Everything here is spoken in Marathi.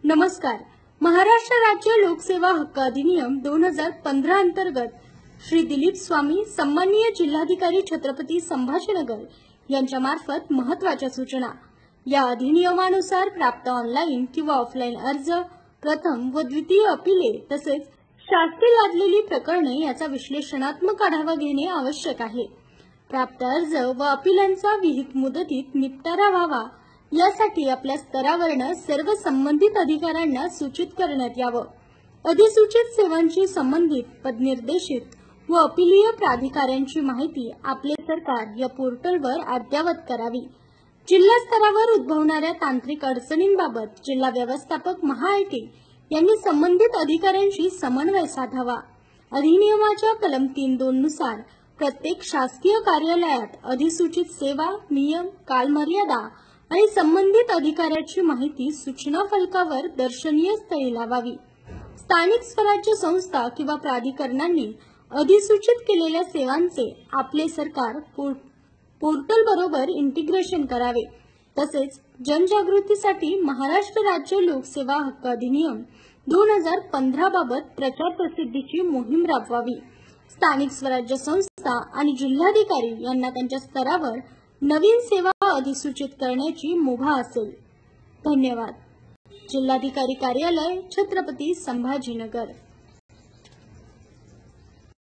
नमस्कार। महाराष्ट्र राज्य लोकसेवा हक्क अधिनियम 2015 अंतर्गत श्री दिलीप स्वामी सन्माननीय जिल्हाधिकारी छत्रपती संभाजीनगर यांच्या मार्फत महत्त्वाच्या सूचना। या अधिनियमानुसार प्राप्त ऑनलाईन किंवा ऑफलाईन अर्ज, प्रथम व द्वितीय अपीले तसेच शास्ती लादलेली प्रकरणे याचा विश्लेषणात्मक आढावा घेणे आवश्यक आहे। प्राप्त अर्ज व अपीलांचा विहित मुदतीत निपटारा व्हावा यासाठी आपल्या स्तरावरने सर्व संबंधित अधिकाऱ्यांना सूचित करण्यात यावं। अधिसूचित सेवांची संबंधित पदनिर्देशित व अपीलीय प्राधिकाऱ्यांची माहिती आपले सरकार या पोर्टलवर अद्ययावत करावी। जिल्हा स्तरावर उद्भवणाऱ्या तांत्रिक अडचणींबाबत जिल्हा व्यवस्थापक महाआयटी यांनी संबंधित अधिकाऱ्यांशी समन्वय साधावा। अधिनियमाच्या कलम 3(2) नुसार प्रत्येक शासकीय कार्यालयात अधिसूचित सेवा, नियम, कालमर्यादा आणि संबंधित अधिकाऱ्याची माहिती सूचना फलकावर दर्शनीय स्थळी लावावी। स्थानिक स्वराज्य संस्था किंवा प्राधिकरणांनी अधिसूचित केलेल्या सेवांचे आपले सरकार पोर्टल बरोबर इंटिग्रेशन करावे। तसेच जनजागृतीसाठी महाराष्ट्र राज्य लोकसेवा हक्क अधिनियम 2015 बाबत प्रचार प्रसिद्धीची मोहीम राबवावी। स्थानिक स्वराज्य संस्था आणि जिल्हाधिकारी यांना त्यांच्या स्तरावर नवीन सेवा अधिसूचित करण्याची मुभा असेल। धन्यवाद। जिल्हाधिकारी कार्यालय, छत्रपती संभाजीनगर।